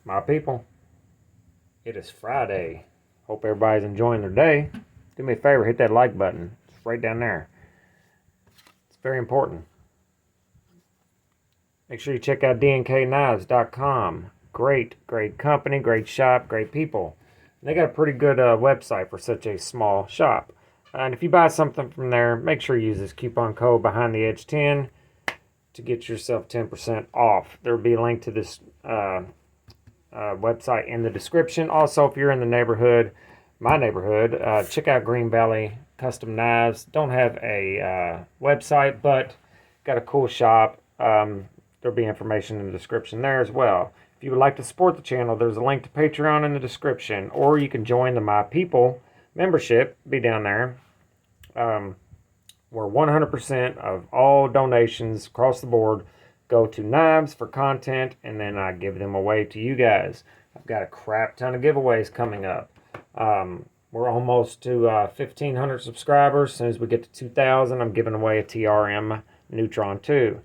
My people, it is Friday. Hope everybody's enjoying their day. Do me a favor, hit that like button. It's right down there. It's very important. Make sure you check out DNKKnives.com. Great company, great shop, great people. And they got a pretty good website for such a small shop. And if you buy something from there, make sure you use this coupon code behind the edge 10 to get yourself 10% off. There will be a link to this website in the description. Also, if you're in the neighborhood, my neighborhood, check out Green Valley Custom Knives. Don't have a website, but got a cool shop. There'll be information in the description there as well. If you would like to support the channel, there's a link to Patreon in the description, or you can join the My People membership. Be down there. Where 100% of all donations across the board go to knives for content, and then I give them away to you guys. I've got a crap ton of giveaways coming up. We're almost to 1,500 subscribers. As soon as we get to 2,000, I'm giving away a TRM Neutron 2,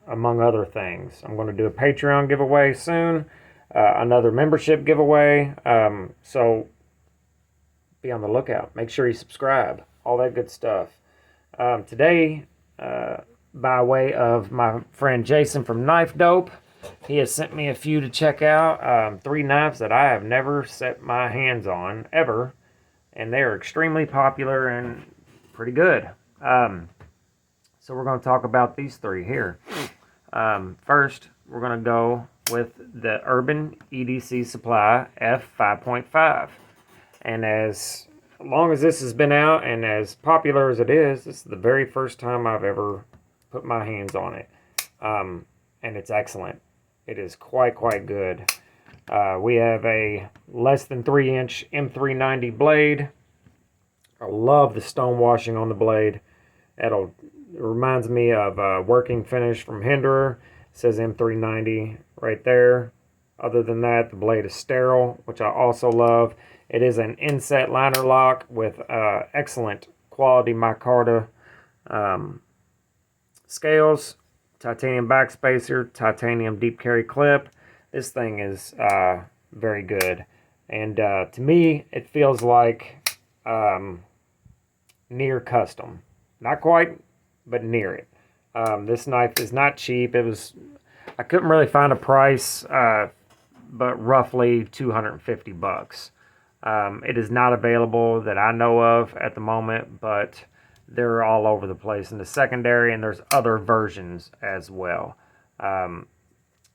among other things. I'm going to do a Patreon giveaway soon, another membership giveaway. So be on the lookout. Make sure you subscribe. All that good stuff. Today, by way of my friend Jason from Knife Dope, he has sent me a few to check out. 3 knives that I have never set my hands on, ever. And they are extremely popular and pretty good. So we're going to talk about these 3 here. First, we're going to go with the Urban EDC Supply F5.5. And as long as this has been out and as popular as it is, this is the very first time I've ever put my hands on it. And it's excellent. It is quite good. We have a less than 3-inch M390 blade. I love the stone washing on the blade. It reminds me of a working finish from Hinderer. It says M390 right there. Other than that, the blade is sterile, which I also love. It is an inset liner lock with excellent quality micarta scales, titanium backspacer, titanium deep carry clip. This thing is very good. And to me, it feels like near custom. Not quite, but near it. This knife is not cheap. I couldn't really find a price, but roughly 250 bucks. It is not available that I know of at the moment, but they're all over the place in the secondary, and there's other versions as well.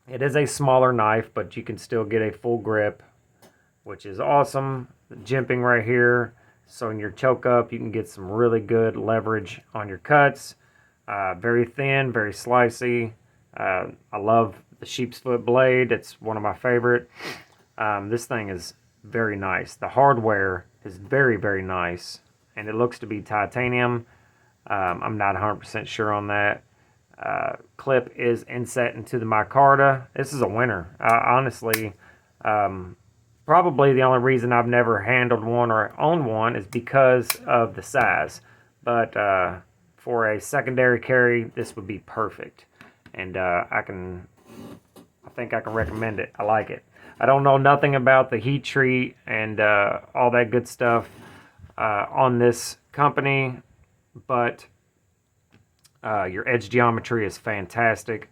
It is a smaller knife, but you can still get a full grip, which is awesome. The jimping right here, so in your choke up, you can get some really good leverage on your cuts. Very thin, very slicey. I love the sheep's foot blade. It's one of my favorite. This thing is very nice. The hardware is very nice, and it looks to be titanium. I'm not 100% sure on that. Clip is inset into the micarta. This is a winner. Honestly, probably the only reason I've never handled one or owned one is because of the size. But for a secondary carry, this would be perfect. And I think I can recommend it. I like it. I don't know nothing about the heat treat and all that good stuff on this company, but your edge geometry is fantastic.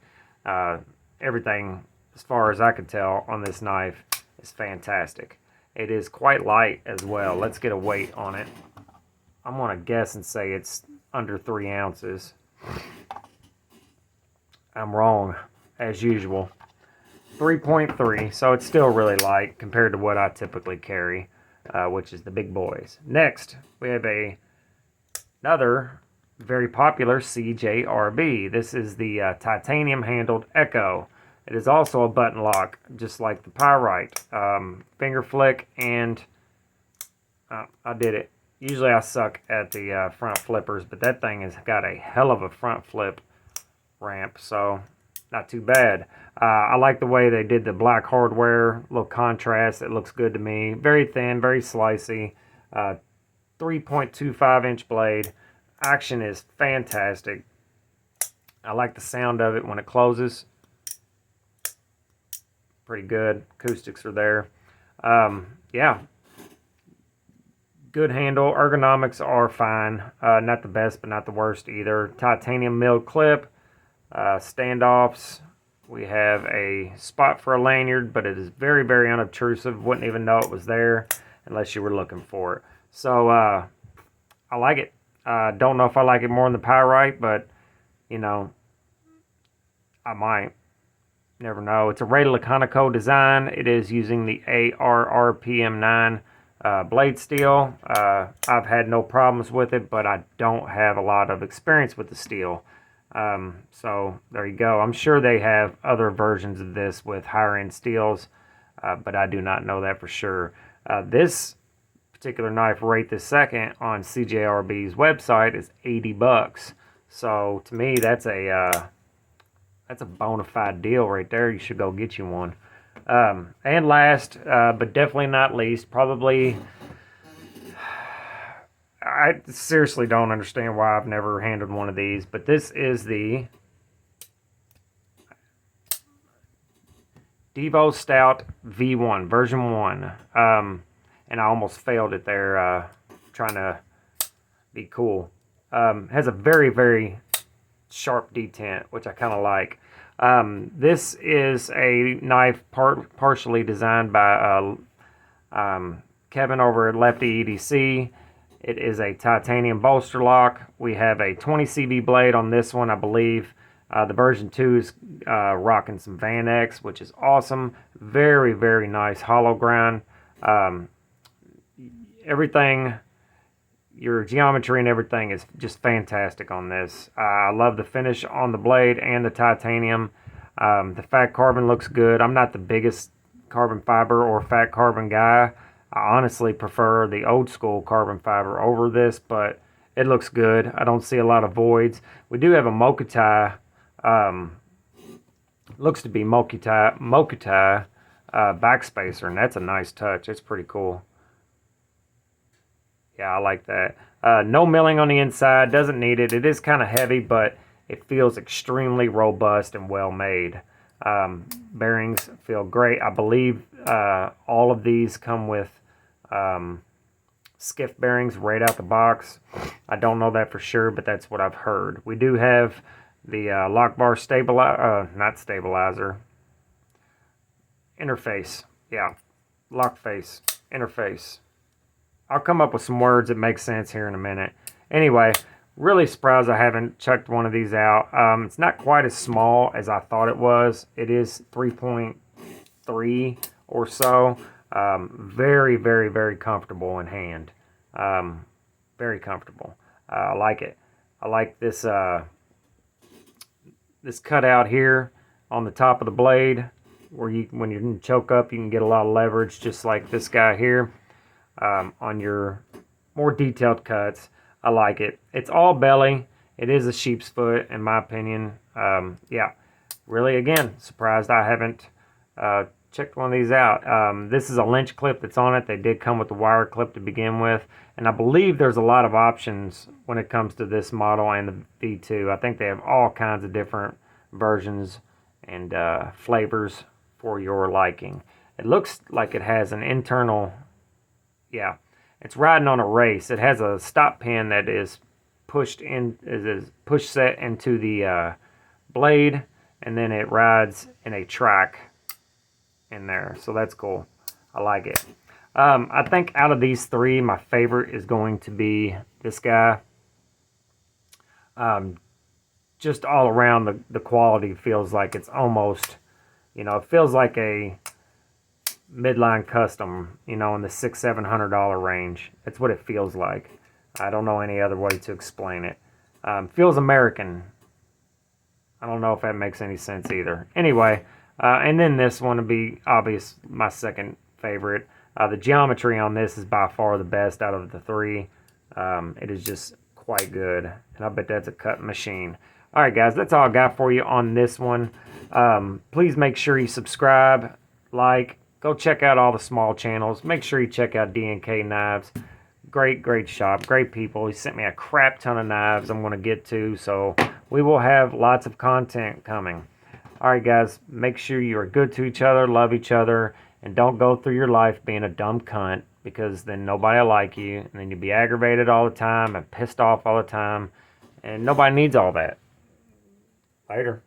Everything, as far as I can tell, on this knife is fantastic. It is quite light as well. Let's get a weight on it. I'm going to guess and say it's under 3 ounces. I'm wrong, as usual. 3.3, so it's still really light compared to what I typically carry, which is the big boys. Next, we have another very popular CJRB. This is the titanium handled Echo. It is also a button lock, just like the Pyrite. Finger flick, and I did it. Usually I suck at the front flippers, but that thing has got a hell of a front flip ramp, so not too bad. I like the way they did the black hardware, little contrast. It looks good to me. Very thin, very slicey. 3.25 inch blade. Action is fantastic. I like the sound of it when it closes. pretty good. Acoustics are there. Yeah, good handle. Ergonomics are fine. Not the best, but not the worst either. Titanium milled clip. Standoffs. We have a spot for a lanyard, but it is very, very unobtrusive. Wouldn't even know it was there unless you were looking for it. So I like it. Don't know if I like it more than the Pyrite, but you know, I might. Never know. It's a Rated Laconico design. It is using the ARRPM9 blade steel. I've had no problems with it, but I don't have a lot of experience with the steel. So there you go. I'm sure they have other versions of this with higher end steels, but I do not know that for sure. This particular knife right this second on CJRB's website is $80. So to me, that's a bona fide deal right there. You should go get you one. And last, but definitely not least, probably, I seriously don't understand why I've never handled one of these, but this is the Devo Stout V1, version 1. And I almost failed it there, trying to be cool. Has a very, very sharp detent, which I kind of like. This is a knife partially designed by Kevin over at Lefty EDC. It is a titanium bolster lock. We have a 20 CV blade on this one, I believe. The version 2 is rocking some Van X, which is awesome. Very, very nice hollow grind. Everything, your geometry and everything is just fantastic on this. I love the finish on the blade and the titanium. The fat carbon looks good. I'm not the biggest carbon fiber or fat carbon guy. I honestly prefer the old school carbon fiber over this, but it looks good. I don't see a lot of voids. We do have a Mokutai, looks to be Mokutai backspacer, and that's a nice touch. It's pretty cool. Yeah, I like that. No milling on the inside. Doesn't need it. It is kind of heavy, but it feels extremely robust and well made. Bearings feel great. I believe all of these come with skiff bearings right out the box. I don't know that for sure, but that's what I've heard. We do have the lock bar interface. Yeah, lock face interface. I'll come up with some words that make sense here in a minute. Anyway, really surprised I haven't checked one of these out. It's not quite as small as I thought it was. It is 3.3 or so. Very, very, very comfortable in hand. Very comfortable. I like it. I like this this cutout here on the top of the blade, where when you choke up, you can get a lot of leverage, just like this guy here. On your more detailed cuts. I like it. It's all belly. It is a sheep's foot, in my opinion. Yeah, really, again, surprised I haven't checked one of these out. This is a Lynch clip that's on it. They did come with the wire clip to begin with, and I believe there's a lot of options when it comes to this model and the V2. I think they have all kinds of different versions and flavors for your liking. It looks like it has an internal... Yeah, it's riding on a race. It has a stop pin that is pushed set into the blade, and then it rides in a track in there. So that's cool. I like it. I think out of these three, my favorite is going to be this guy. Just all around, the quality feels like it's almost, it feels like a midline custom, in the $600-700 range. That's what it feels like. I don't know any other way to explain it. Feels American. I don't know if that makes any sense either. Anyway, and then this one would be obvious, my second favorite. The geometry on this is by far the best out of the three. It is just quite good, and I bet that's a cut machine. All right, guys, that's all I got for you on this one. Please make sure you subscribe, like. Go check out all the small channels. Make sure you check out DNK Knives. Great shop. Great people. He sent me a crap ton of knives I'm going to get to. So we will have lots of content coming. All right, guys, make sure you are good to each other, love each other, and don't go through your life being a dumb cunt, because then nobody will like you, and then you'll be aggravated all the time and pissed off all the time, and nobody needs all that. Later.